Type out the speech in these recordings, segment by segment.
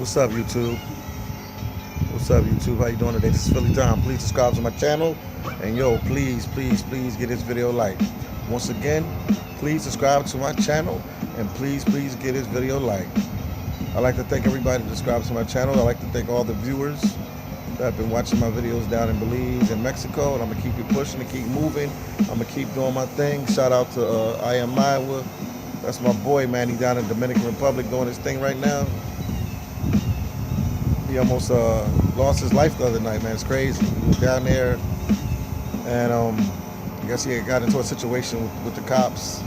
What's up, YouTube? What's up, YouTube? How you doing today? This is Philly Tom. Please subscribe to my channel. And yo, please get this video liked. Once again, please subscribe to my channel. And please get this video liked. I'd like to thank everybody that subscribes to my channel. I'd like to thank all the viewers that have been watching my videos down in Belize and Mexico. And I'm going to keep it pushing and keep moving. I'm going to keep doing my thing. Shout out to ALAWAYS. That's my boy, man. He's down in the Dominican Republic doing his thing right now. He almost lost his life the other night, man. It's crazy. He was down there, and I guess he got into a situation with the cops,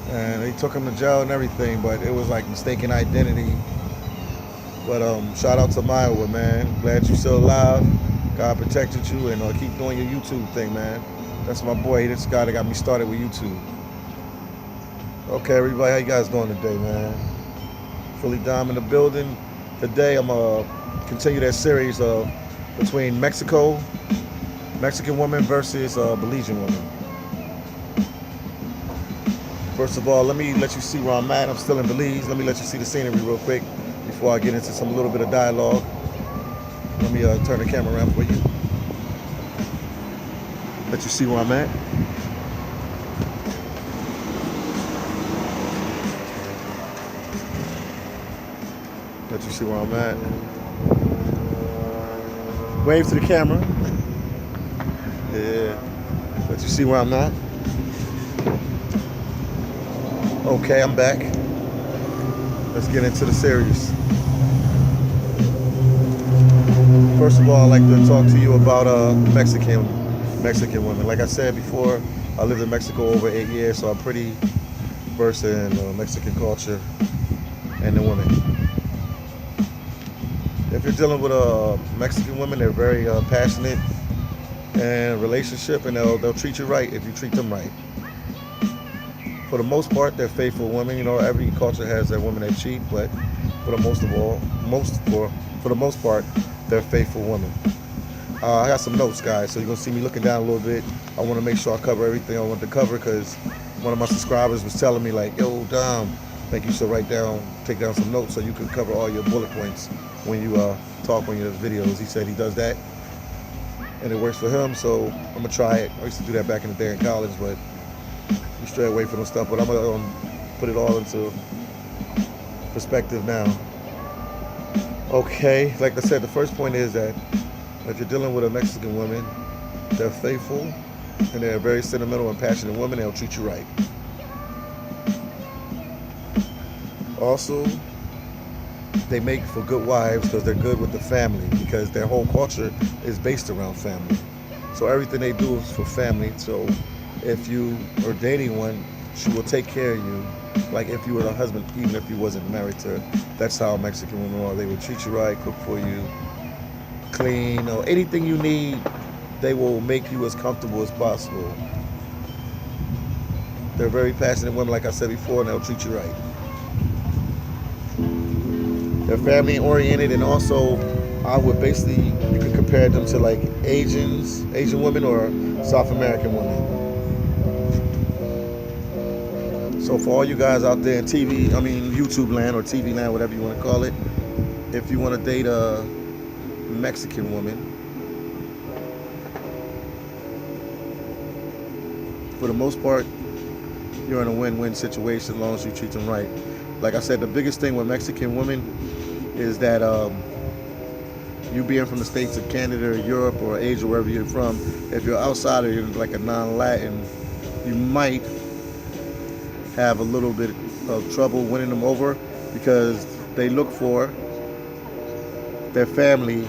and they took him to jail and everything, but it was like mistaken identity. But shout out to Iowa, man. Glad you're still alive. God protected you, and keep doing your YouTube thing, man. That's my boy. This guy that got me started with YouTube. Okay, everybody, how you guys doing today, man? Philly Dom in the building. Today I'm going to continue that series of between Mexican woman versus Belizean woman. First of all, let me let you see where I'm at. I'm still in Belize. Let me let you see the scenery real quick before I get into some little bit of dialogue. Let me turn the camera around for you. Let you see where I'm at. Let you see where I'm at. Wave to the camera. Yeah. Let you see where I'm at. Okay, I'm back. Let's get into the series. First of all, I'd like to talk to you about Mexican women. Like I said before, I lived in Mexico over 8 years, so I'm pretty versed in Mexican culture and the women. If you're dealing with Mexican women, they're very passionate and relationship, and they'll treat you right if you treat them right. For the most part, they're faithful women. You know, every culture has their women that cheat, but for the most part, they're faithful women. I got some notes, guys, so you're gonna see me looking down a little bit. I want to make sure I cover everything I want to cover because one of my subscribers was telling me like, "Yo, Dom, I think you should take down some notes so you can cover all your bullet points when you talk on your videos." He said he does that and it works for him, so I'm gonna try it. I used to do that back in the day in college, but you stray away from the stuff. But I'm gonna put it all into perspective now. Okay, like I said, the first point is that if you're dealing with a Mexican woman, they're faithful and they're a very sentimental and passionate woman. They'll treat you right. Also, they make for good wives because they're good with the family, because their whole culture is based around family. So everything they do is for family. So if you are dating one, she will take care of you like if you were the husband, even if you wasn't married to her. That's how Mexican women are. They will treat you right, cook for you, clean, or anything you need. They will make you as comfortable as possible. They're very passionate women, like I said before, and they'll treat you right. They're family oriented, and also I would basically, you could compare them to like Asian women or South American women. So for all you guys out there in YouTube land or TV land, whatever you want to call it, if you want to date a Mexican woman, for the most part, you're in a win-win situation as long as you treat them right. Like I said, the biggest thing with Mexican women is that you being from the states of Canada or Europe or Asia, wherever you're from, if you're outside or you're like a non-Latin, you might have a little bit of trouble winning them over because they look for their family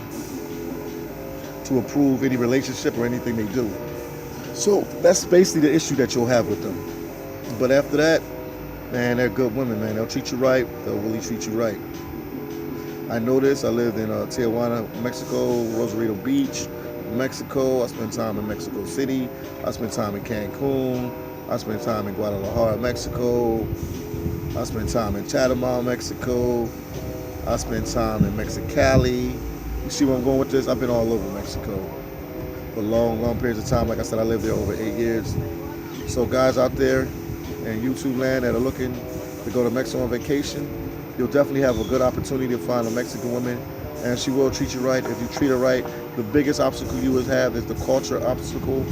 to approve any relationship or anything they do. So that's basically the issue that you'll have with them. But after that, man, they're good women, man. They'll treat you right. They'll really treat you right. I know this. I lived in Tijuana, Mexico, Rosarito Beach, Mexico. I spent time in Mexico City. I spent time in Cancun. I spent time in Guadalajara, Mexico. I spent time in Chatham, Mexico. I spent time in Mexicali. You see where I'm going with this? I've been all over Mexico for long periods of time. Like I said, I lived there over 8 years. So guys out there in YouTube land that are looking to go to Mexico on vacation, you'll definitely have a good opportunity to find a Mexican woman, and she will treat you right if you treat her right. The biggest obstacle you will have is the culture obstacle,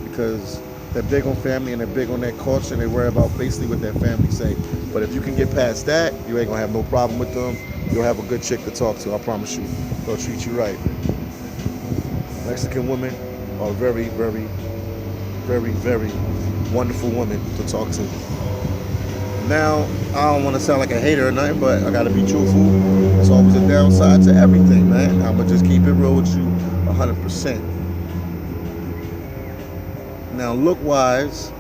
because they're big on family and they're big on their culture, and they worry about basically what their family say. But if you can get past that, you ain't gonna have no problem with them. You'll have a good chick to talk to, I promise you. They'll treat you right. Mexican women are very, very, very, very wonderful women to talk to. Now, I don't want to sound like a hater or nothing, but I gotta be truthful. There's always a downside to everything, man. I'm gonna just keep it real with you 100%. Now, look-wise,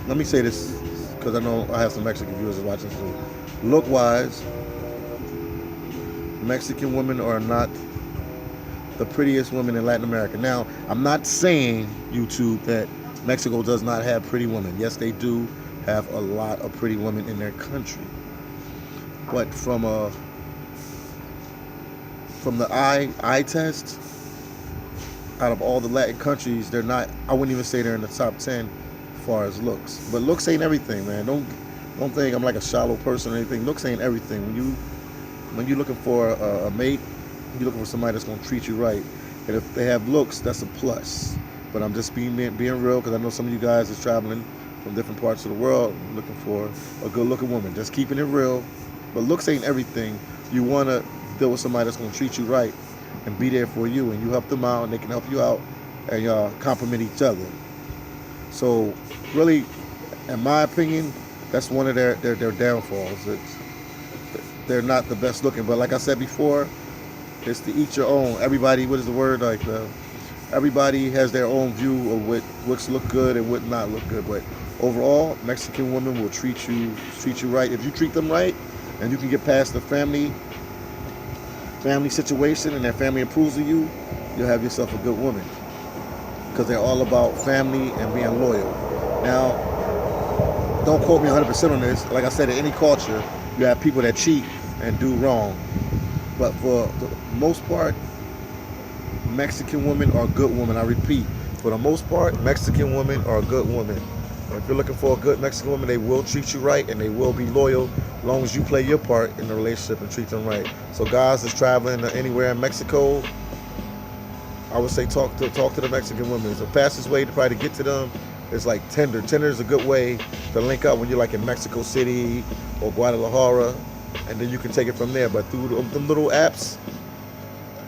let me say this, because I know I have some Mexican viewers watching too. Look-wise, Mexican women are not the prettiest women in Latin America. Now, I'm not saying, YouTube, that Mexico does not have pretty women. Yes, they do have a lot of pretty women in their country. But from the eye test, out of all the Latin countries, they're not, I wouldn't even say they're in the top 10 as far as looks. But looks ain't everything, man. Don't think I'm like a shallow person or anything. Looks ain't everything. When you're looking for a mate, you're looking for somebody that's gonna treat you right. And if they have looks, that's a plus. But I'm just being real, because I know some of you guys is traveling from different parts of the world looking for a good-looking woman. Just keeping it real. But looks ain't everything. You want to deal with somebody that's going to treat you right and be there for you, and you help them out, and they can help you out, and y'all compliment each other. So, really, in my opinion, that's one of their downfalls. They're not the best looking. But like I said before, it's to each your own. Everybody, what is the word? Like, everybody has their own view of what's look good and what not look good. But overall, Mexican women will treat you right. If you treat them right, and you can get past the family situation, and their family approves of you, you'll have yourself a good woman. Because they're all about family and being loyal. Now, don't quote me 100% on this. Like I said, in any culture, you have people that cheat and do wrong. But for the most part, Mexican women are good women. I repeat, for the most part, Mexican women are good women. If you're looking for a good Mexican woman, they will treat you right, and they will be loyal as long as you play your part in the relationship and treat them right. So guys that's traveling anywhere in Mexico, I would say talk to the Mexican women. The fastest way to probably get to them is like Tinder. Tinder is a good way to link up when you're like in Mexico City or Guadalajara, and then you can take it from there. But through them little apps,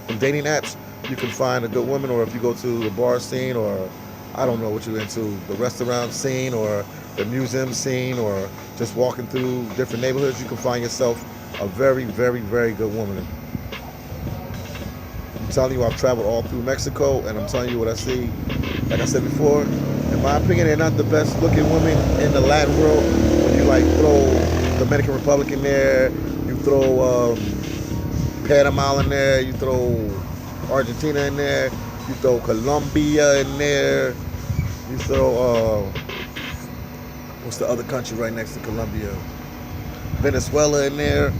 them dating apps, you can find a good woman. Or if you go to the bar scene, or I don't know what you're into, the restaurant scene or the museum scene, or just walking through different neighborhoods, you can find yourself a very, very, very good woman. I'm telling you, I've traveled all through Mexico, and I'm telling you what I see. Like I said before, in my opinion, they're not the best looking women in the Latin world. When you like throw Dominican Republic in there, you throw Panama in there, you throw Argentina in there, you throw Colombia in there, you throw what's the other country right next to Colombia? Venezuela in there.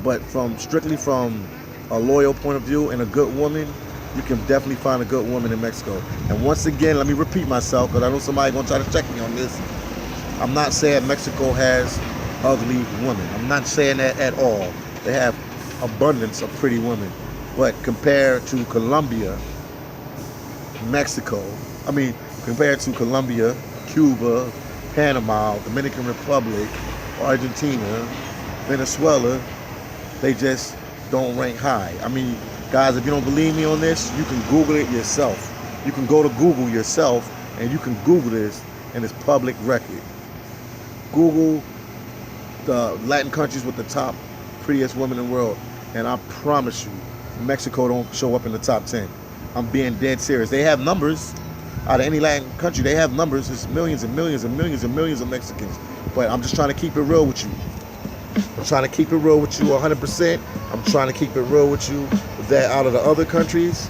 But strictly from a loyal point of view and a good woman, you can definitely find a good woman in Mexico. And once again, let me repeat myself, because I know somebody's gonna try to check me on this. I'm not saying Mexico has ugly women. I'm not saying that at all. They have abundance of pretty women. But compared to Colombia, compared to Colombia, Cuba, Panama, Dominican Republic, Argentina, Venezuela, they just don't rank high. I mean, guys, if you don't believe me on this, you can Google it yourself. You can go to Google yourself, and you can Google this, and it's public record. Google the Latin countries with the top prettiest women in the world, and I promise you, Mexico don't show up in the top 10. I'm being dead serious. They have numbers. Out of any Latin country, they have numbers. It's millions and millions and millions and millions of Mexicans. But I'm just trying to keep it real with you. I'm trying to keep it real with you 100%. I'm trying to keep it real with you that out of the other countries,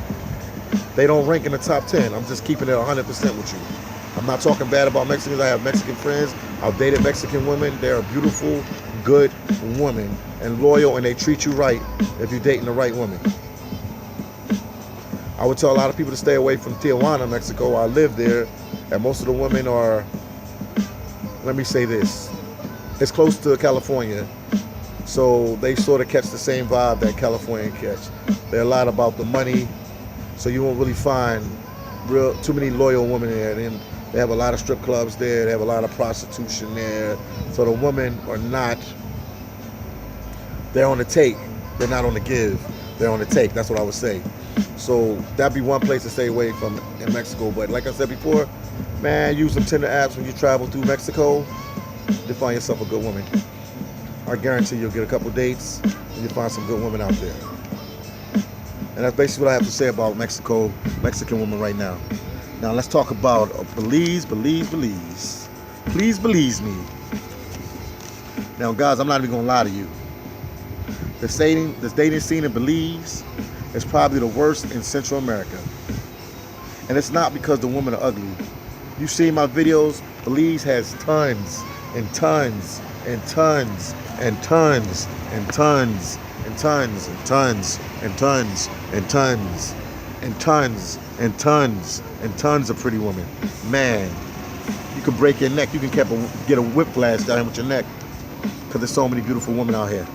they don't rank in the top 10. I'm just keeping it 100% with you. I'm not talking bad about Mexicans. I have Mexican friends. I've dated Mexican women. They're beautiful, good women, and loyal, and they treat you right if you're dating the right woman. I would tell a lot of people to stay away from Tijuana, Mexico. I live there, and most of the women are let me say this. It's close to California, so they sort of catch the same vibe that California catch. They're a lot about the money, so you won't really find too many loyal women there. And they have a lot of strip clubs there. They have a lot of prostitution there. So the women are not, they're on the take. They're not on the give. They're on the take. That's what I would say. So that'd be one place to stay away from in Mexico. But like I said before, man, use some Tinder apps when you travel through Mexico to find yourself a good woman. I guarantee you'll get a couple dates and you'll find some good women out there. And that's basically what I have to say about Mexico, Mexican women right now. Now let's talk about Belize. Please Belize me. Now guys, I'm not even gonna lie to you. The dating scene in Belize is probably the worst in Central America. And it's not because the women are ugly. You see my videos, Belize has tons and tons and tons and tons and tons and tons and tons and tons and tons and tons and tons and tons of pretty women. Man, you can break your neck. You can get a whiplash down here with your neck because there's so many beautiful women out here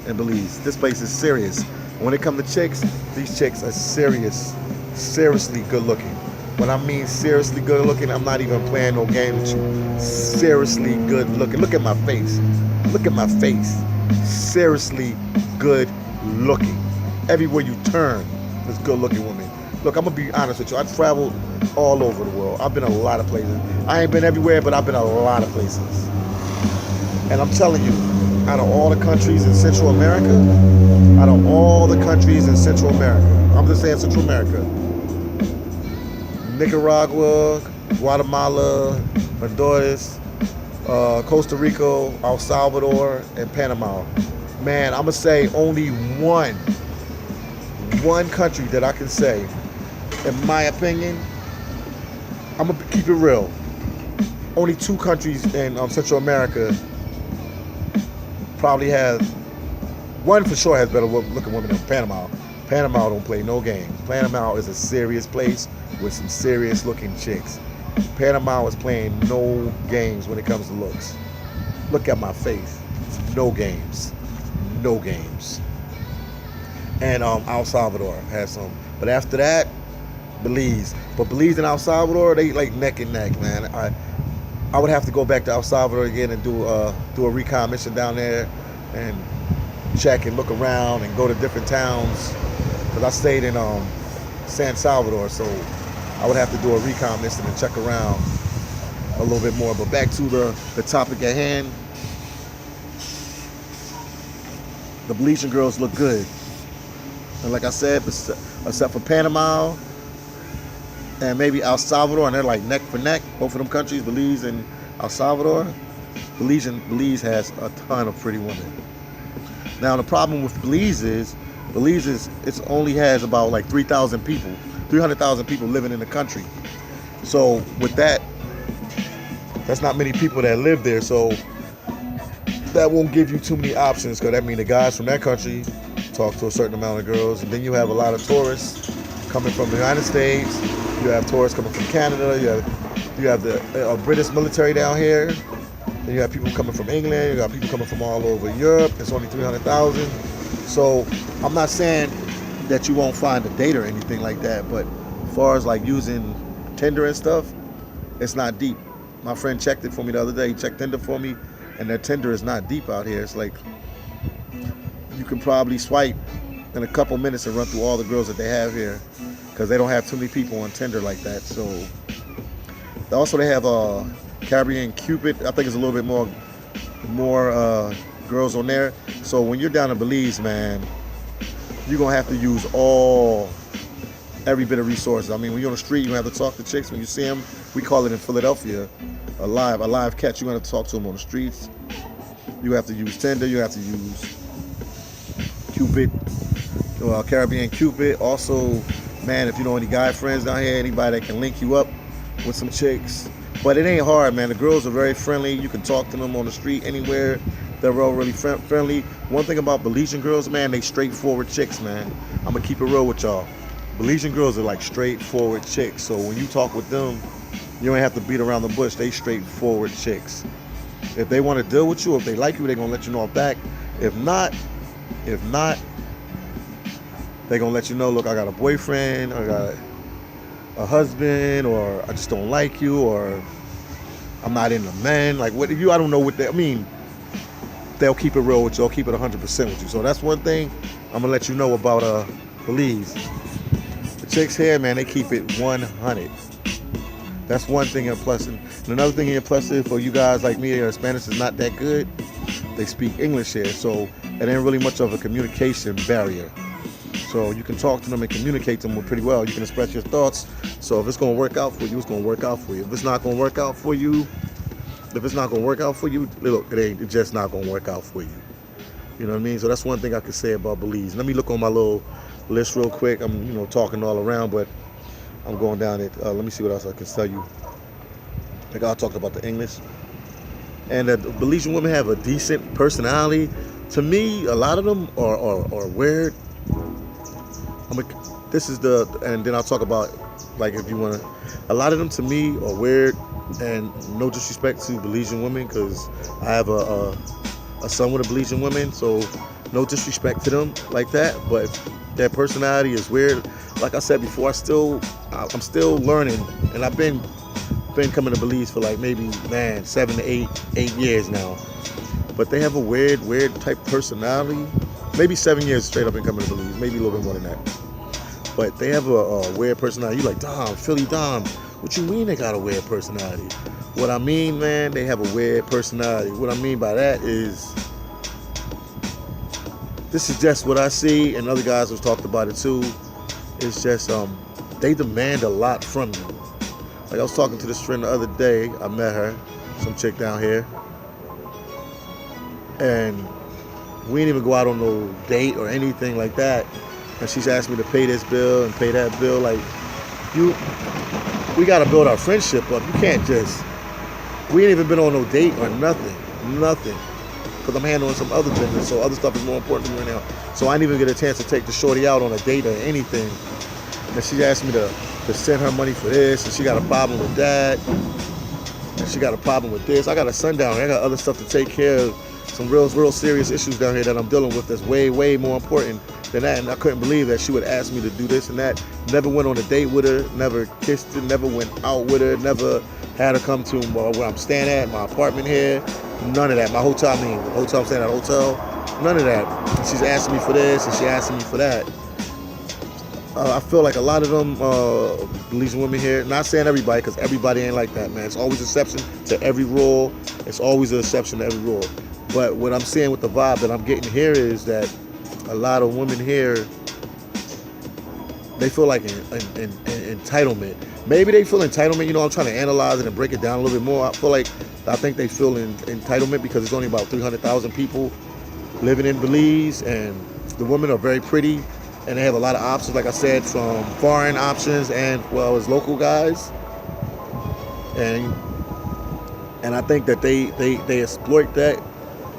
in Belize. This place is serious. When it comes to chicks, these chicks are seriously good looking. When I mean seriously good looking, I'm not even playing no game with you. Seriously good looking. Look at my face. Look at my face. Seriously good looking. Everywhere you turn, there's good looking women. Look, I'm gonna be honest with you. I've traveled all over the world. I've been a lot of places. I ain't been everywhere, but I've been a lot of places. And I'm telling you, out of all the countries in Central America, I'm just saying Central America, Nicaragua, Guatemala, Honduras, Costa Rica, El Salvador, and Panama. Man, I'm gonna say only one country that I can say, in my opinion, I'm gonna keep it real. Only 2 countries in Central America probably have, one for sure has better looking women than Panama. Panama don't play no game. Panama is a serious place with some serious looking chicks. Panama is playing no games when it comes to looks. Look at my face. No games. No games. And El Salvador has some. But after that, Belize. But Belize and El Salvador, they like neck and neck, man. I would have to go back to El Salvador again and do a recon mission down there and check and look around and go to different towns. Because I stayed in San Salvador, so I would have to do a recon mission and check around a little bit more. But back to the topic at hand, the Belizean girls look good. And like I said, except for Panama and maybe El Salvador, and they're like neck for neck, both of them countries, Belize and El Salvador. Belize has a ton of pretty women. Now the problem with Belize is it only has about like 300,000 people living in the country. So with that's not many people that live there. So that won't give you too many options, because that means the guys from that country talk to a certain amount of girls, and then you have a lot of tourists coming from the United States. You have tourists coming from Canada. You have the British military down here. And you have people coming from England. You got people coming from all over Europe. It's only 300,000. So I'm not saying that you won't find a date or anything like that, but as far as like using Tinder and stuff, it's not deep. My friend checked it for me the other day. He checked Tinder for me, and their Tinder is not deep out here. It's like you can probably swipe in a couple minutes and run through all the girls that they have here, because they don't have too many people on Tinder like that. So also they have Caribbean Cupid. I think it's a little bit more girls on there. So when you're down in Belize, man, you're gonna have to use every bit of resources. I mean, when you're on the street, you have to talk to chicks. When you see them, we call it in Philadelphia a live catch. You have to talk to them on the streets. You have to use Tinder. You have to use Cupid, Caribbean Cupid. Also, man, if you know any guy friends down here, anybody that can link you up with some chicks. But it ain't hard, man. The girls are very friendly. You can talk to them on the street, anywhere. They're all really friendly. One thing about Belizean girls, man, they straightforward chicks, man. I'm gonna keep it real with y'all. Belizean girls are like straightforward chicks. So when you talk with them, you don't have to beat around the bush. They straightforward chicks. If they want to deal with you, if they like you, they're gonna let you know back. If not, they're gonna let you know, look, I got a boyfriend, I got a husband, or I just don't like you, or I'm not into men. Like, what you? I don't know what they. I mean, they'll keep it real with you. They'll keep it 100% with you. So that's one thing I'm gonna let you know about Belize. The chicks here, man, they keep it 100. That's one thing in plus. And another thing in plus is for you guys like me, your Spanish is not that good. They speak English here, so it ain't really much of a communication barrier. So you can talk to them and communicate to them pretty well. You can express your thoughts. So if it's gonna work out for you, it's gonna work out for you. If it's not gonna work out for you, look, it's just not gonna work out for you. You know what I mean? So that's one thing I could say about Belize. Let me look on my little list real quick. I'm talking all around, but I'm going down it. Let me see what else I can tell you. Like I talked about the English. And the Belizean women have a decent personality. To me, a lot of them are weird. And then I'll talk about, like, if you want to, a lot of them to me are weird, and no disrespect to Belizean women, because I have a son with a Belizean woman, so no disrespect to them like that, but their personality is weird. Like I said before, I'm still learning, and I've been coming to Belize for like maybe 7 to 8 years now, but they have a weird type personality. Maybe 7 years straight up been coming to Belize, maybe a little bit more than that. But they have a weird personality. You like, Dom, Philly Dom, what you mean they got a weird personality? What I mean, man, they have a weird personality. What I mean by that is, this is just what I see, and other guys have talked about it too. It's just, they demand a lot from you. Like I was talking to this friend the other day, I met her, some chick down here, and we didn't even go out on no date or anything like that. And she's asked me to pay this bill and pay that bill. Like, we gotta build our friendship up. You can't just, we ain't even been on no date or nothing. Because I'm handling some other business, so other stuff is more important to me right now. So I didn't even get a chance to take the shorty out on a date or anything. And she asked me to send her money for this, and she got a problem with that. And she got a problem with this. I got a son down here. I got other stuff to take care of. Some real serious issues down here that I'm dealing with that's way more important than that. And I couldn't believe that she would ask me to do this and that. Never went on a date with her, never kissed her, never went out with her, never had her come to where I'm staying at, my apartment here. None of that. My hotel, the hotel I'm staying at, hotel, none of that. She's asking me for this and she asking me for that. I feel like a lot of them Belizean women here, not saying everybody, because everybody ain't like that, man. It's always an exception to every rule. It's always an exception to every rule. But what I'm saying with the vibe that I'm getting here is that a lot of women here, they feel like entitlement. Maybe they feel entitlement. I'm trying to analyze it and break it down a little bit more. I think they feel entitlement because it's only about 300,000 people living in Belize, and the women are very pretty, and they have a lot of options, like I said, from foreign options and as local guys. And I think that they exploit that.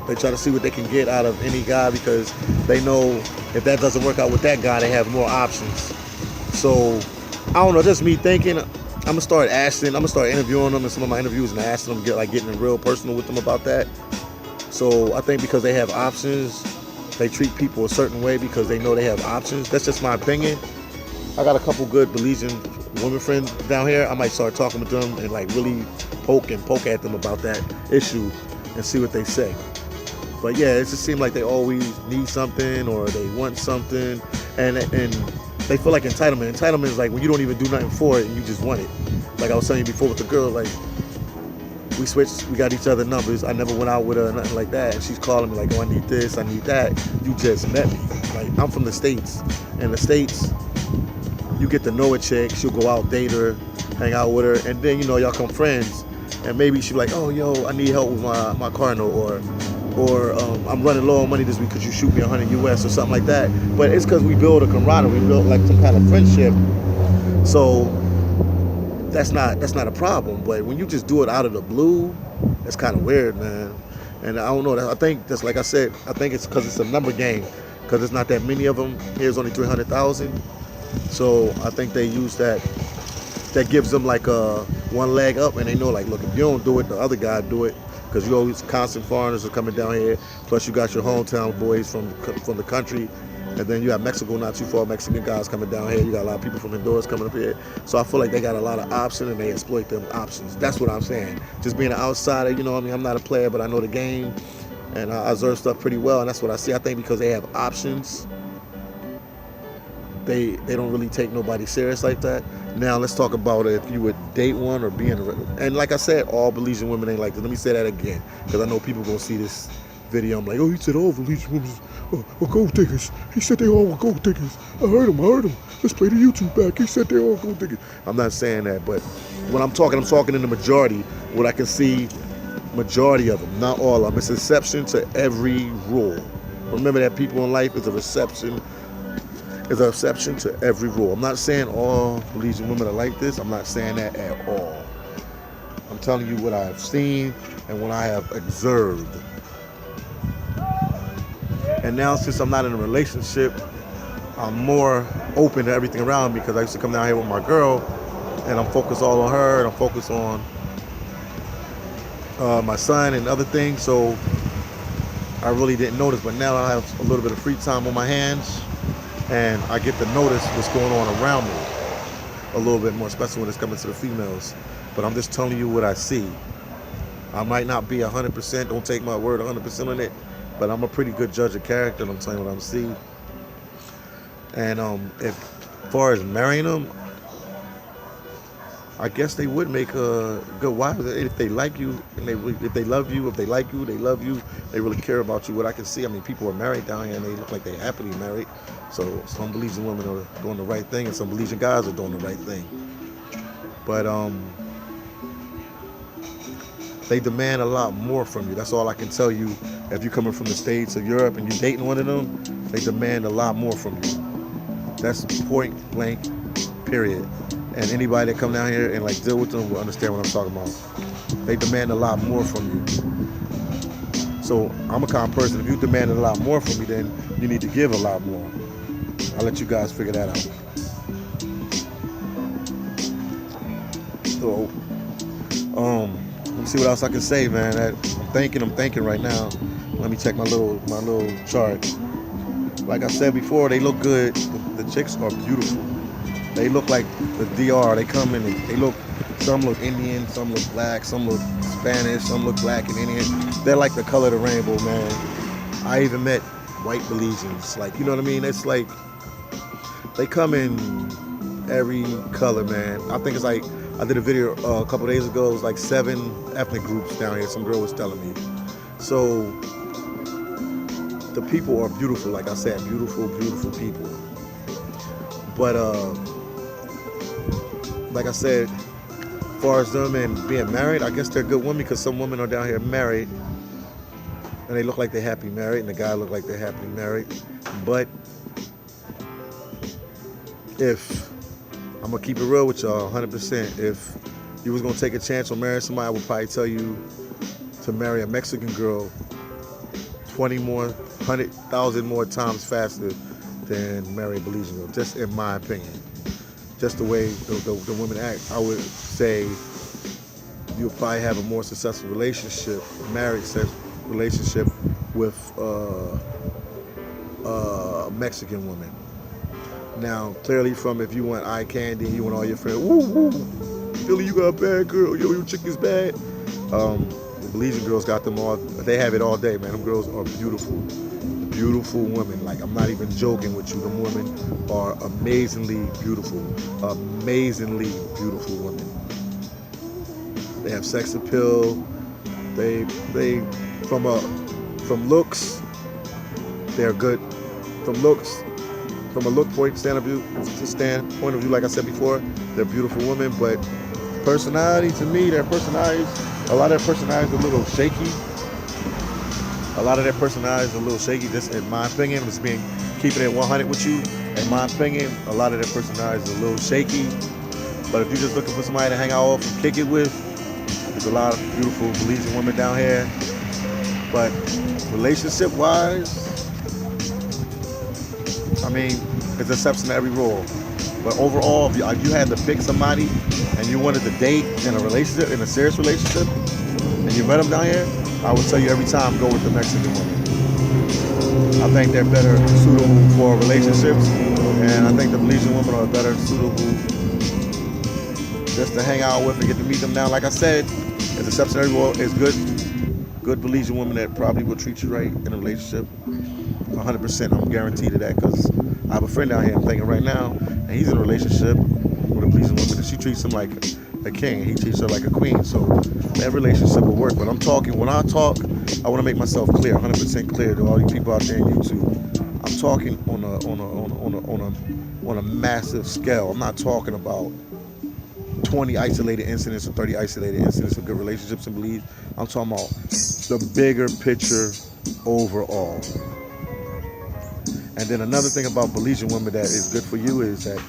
They try to see what they can get out of any guy because they know if that doesn't work out with that guy, they have more options. So, I don't know, just me thinking, I'm gonna start interviewing them in some of my interviews and asking them, getting real personal with them about that. So, I think because they have options, they treat people a certain way because they know they have options. That's just my opinion. I got a couple good Belizean women friends down here. I might start talking with them and really poke at them about that issue and see what they say. But yeah, it just seems like they always need something or they want something, and they feel like entitlement. Entitlement is like when you don't even do nothing for it and you just want it. Like I was telling you before with the girl, like we switched, we got each other numbers. I never went out with her or nothing like that, and she's calling me like, oh, I need this, I need that. You just met me. Like, I'm from the States, and the States, you get to know a chick, she'll go out, date her, hang out with her, and then y'all become friends, and maybe she'll be like, oh, yo, I need help with my car note, or I'm running low on money this week, could you shoot me 100 US or something like that. But it's because we build a camaraderie, we build like some kind of friendship. So that's not a problem. But when you just do it out of the blue, that's kind of weird, man. And I don't know, I think that's, like I said, I think it's because it's a number game, because there's not that many of them. Here's only 300,000. So I think they use that gives them like one leg up, and they know, like, look, if you don't do it, the other guy do it, because you always constant foreigners are coming down here. Plus you got your hometown boys from the country, and then you have Mexico not too far, Mexican guys coming down here. You got a lot of people from Honduras coming up here. So I feel like they got a lot of options and they exploit them options. That's what I'm saying. Just being an outsider, you know what I mean? I'm not a player, but I know the game, and I observe stuff pretty well, and that's what I see. I think because they have options, they don't really take nobody serious like that. Now let's talk about if you would date one or be in a, and like I said, all Belizean women ain't like this. Let me say that again, because I know people gonna see this video. I'm like, oh, he said all Belizean women are gold diggers. He said they all were gold diggers. I heard him. Let's play the YouTube back. He said they all gold diggers. I'm not saying that, but when I'm talking in the majority. What I can see, majority of them, not all of them. It's an exception to every rule. Remember that people in life is an exception to every rule. I'm not saying all Belizean women are like this. I'm not saying that at all. I'm telling you what I have seen and what I have observed. And now since I'm not in a relationship, I'm more open to everything around me, because I used to come down here with my girl and I'm focused all on her and I'm focused on my son and other things. So I really didn't notice, but now I have a little bit of free time on my hands and I get to notice what's going on around me a little bit more, especially when it's coming to the females. But I'm just telling you what I see. I might not be 100%, don't take my word 100% on it, but I'm a pretty good judge of character, and I'm telling you what I'm seeing. And as far as marrying them, I guess they would make a good wife if they like you, and if they love you, if they like you, they love you, they really care about you. What I can see, I mean, people are married down here and they look like they're happily married. So some Belizean women are doing the right thing and some Belizean guys are doing the right thing. But they demand a lot more from you. That's all I can tell you. If you're coming from the States or Europe and you're dating one of them, they demand a lot more from you. That's point blank, period. And anybody that come down here and like deal with them will understand what I'm talking about. They demand a lot more from you. So I'm a kind of person, if you demand a lot more from me, then you need to give a lot more. I'll let you guys figure that out. So, let me see what else I can say, man. I'm thinking right now. Let me check my little chart. Like I said before, they look good. The chicks are beautiful. They look like the DR. They come in and they look, some look Indian, some look black, some look Spanish, some look black and Indian. They're like the color of the rainbow, man. I even met white Belizeans. Like, you know what I mean? It's like, they come in every color, man. I think it's like, I did a video a couple days ago. It was like 7 ethnic groups down here. Some girl was telling me. So the people are beautiful. Like I said, beautiful, beautiful people. But like I said, as far as them and being married, I guess they're good women, because some women are down here married and they look like they're happily married, and the guy look like they're happily married. But if I'm gonna keep it real with y'all, 100%. If you was gonna take a chance on marrying somebody, I would probably tell you to marry a Mexican girl 100,000 more times faster than marry a Belizean girl, just in my opinion. Just the way the women act, I would say you'll probably have a more successful relationship, marriage relationship with a Mexican woman. Now, clearly from if you want eye candy, you want all your friends, woo, woo, Billy, you got a bad girl, yo, your chick is bad. The Belizean girls got them all, they have it all day, man. Them girls are beautiful, beautiful women. Like, I'm not even joking with you. Them women are amazingly beautiful women. They have sex appeal. They from looks, they're good. From a look point of view, like I said before, they're beautiful women. But personality, to me, a lot of their personalities are a little shaky. Just in my opinion, I'm just keeping it 100 with you. In my opinion, a lot of their personalities are a little shaky. But if you're just looking for somebody to hang out with and kick it with, there's a lot of beautiful Belizean women down here. But relationship-wise, I mean, it's an exception to every rule. But overall, if you had to pick somebody and you wanted to date in a relationship, in a serious relationship, and you met them down here, I would tell you every time, go with the Mexican women. I think they're better suitable for relationships, and I think the Belizean women are better suitable just to hang out with and get to meet them. Now, like I said, there's exception everywhere. It's good Belizean women that probably will treat you right in a relationship. 100%, I'm guaranteed of that, because I have a friend down here I'm thinking right now, and he's in a relationship with a Belizean woman, and she treats him like a king. He treats her like a queen. So that relationship will work. But when I talk, I want to make myself clear, 100% clear to all you people out there on YouTube. I'm talking on a massive scale. I'm not talking about 20 isolated incidents or 30 isolated incidents of good relationships in Belize. I'm talking about the bigger picture overall. And then another thing about Belizean women that is good for you is that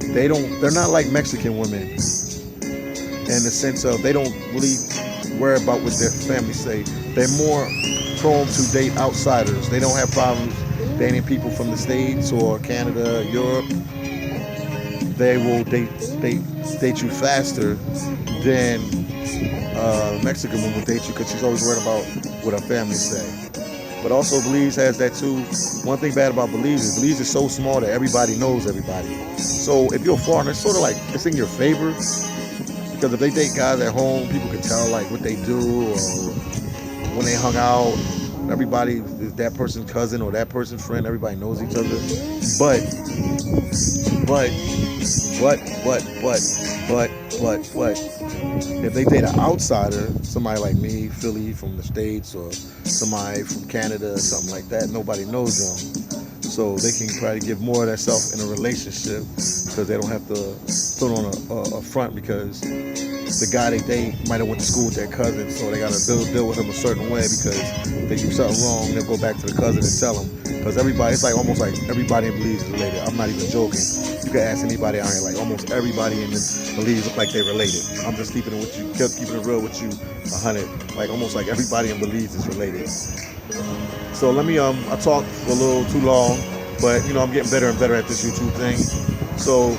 they're not like Mexican women in the sense of they don't really worry about what their family say. They're more prone to date outsiders. They don't have problems dating people from the States or Canada, Europe. They will date you faster than Mexican woman will date you, because she's always worried about what her family say. But also Belize has that too. One thing bad about Belize is so small that everybody knows everybody. So if you're a foreigner, it's sort of like it's in your favor, because if they date guys at home, people can tell like what they do or when they hung out. Everybody is that person's cousin or that person's friend. Everybody knows each other. But if they date an outsider, somebody like me, Philly from the States, or somebody from Canada or something like that, nobody knows them. So they can probably give more of themselves in a relationship, because they don't have to put on a front, because the guy they date might have went to school with their cousin, so they got to deal with him a certain way, because if they do something wrong, they'll go back to the cousin and tell him. Because everybody, it's like almost like everybody in Belize is related. I'm not even joking. You can ask anybody out here, like almost everybody in Belize look like they're related. I'm just keeping it with you, keeping it real with you, 100. Like almost like everybody in Belize is related. So let me, I talked for a little too long, but you know, I'm getting better and better at this YouTube thing. So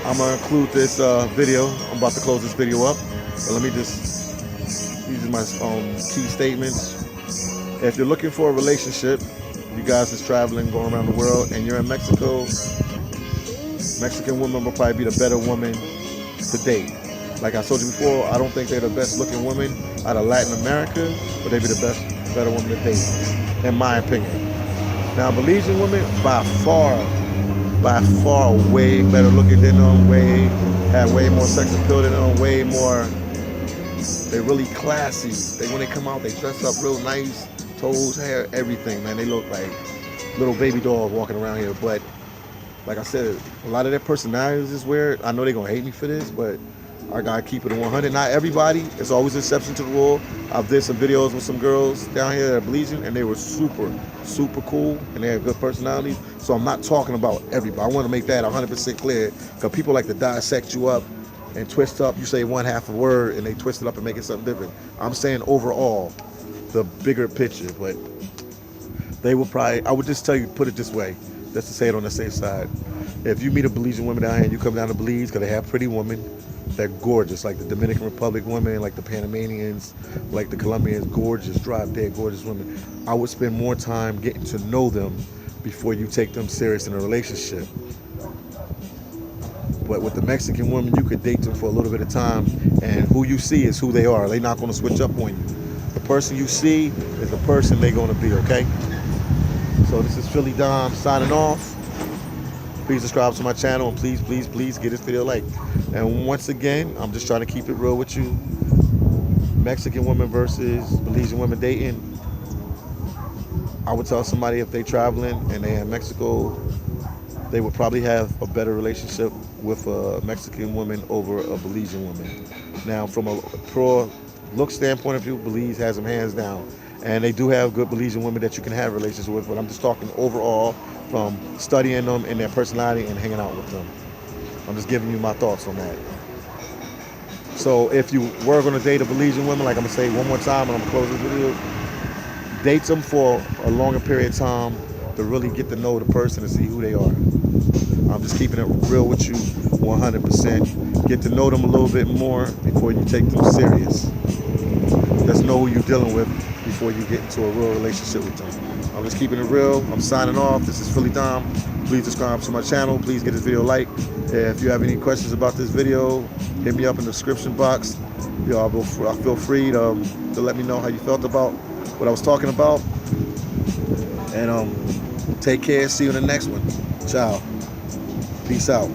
I'm gonna include this video. I'm about to close this video up, but let me just, these are my key statements. If you're looking for a relationship, you guys is traveling, going around the world, and you're in Mexico, Mexican women will probably be the better woman to date. Like I told you before, I don't think they're the best looking women out of Latin America, but they'd be the better woman to date, in my opinion. Now, Belizean women, by far, way better looking than them, have way more sex appeal than them, way more, they're really classy. When they come out, they dress up real nice, toes, hair, everything, man. They look like little baby dolls walking around here. But like I said, a lot of their personalities is weird. I know they're gonna hate me for this, but I gotta keep it at 100. Not everybody. It's always an exception to the rule. I've did some videos with some girls down here that are Belizean, and they were super cool, and they have good personalities. So I'm not talking about everybody. I want to make that 100% clear, because people like to dissect you up and twist up. You say one half a word, and they twist it up and make it something different. I'm saying overall, the bigger picture. But they will probably, I would just tell you, put it this way, just to say it on the safe side. If you meet a Belizean woman down here and you come down to Belize, because they have pretty women, they're gorgeous, like the Dominican Republic women, like the Panamanians, like the Colombians, gorgeous, drop-dead gorgeous women. I would spend more time getting to know them before you take them serious in a relationship. But with the Mexican women, you could date them for a little bit of time, and who you see is who they are. They're not going to switch up on you. The person you see is the person they're going to be, okay? So this is Philly Dom signing off. Please subscribe to my channel, and please get this video a like. And once again, I'm just trying to keep it real with you. Mexican women versus Belizean women dating. I would tell somebody if they're traveling and they're in Mexico, they would probably have a better relationship with a Mexican woman over a Belizean woman. Now, from a pro look standpoint of view, Belize has them hands down. And they do have good Belizean women that you can have relationships with, but I'm just talking overall from studying them and their personality and hanging out with them. I'm just giving you my thoughts on that. So if you were going to date a Belizean woman, like I'm going to say one more time and I'm going to close this video, date them for a longer period of time to really get to know the person and see who they are. I'm just keeping it real with you 100%. Get to know them a little bit more before you take them serious. know who you're dealing with before you get into a real relationship with them. I'm just keeping it real. I'm signing off. This is Philly Dom. Please subscribe to my channel. Please get this video a like. If you have any questions about this video, hit me up in the description box. I feel free to let me know how you felt about what I was talking about. And take care. See you in the next one. Ciao. Peace out.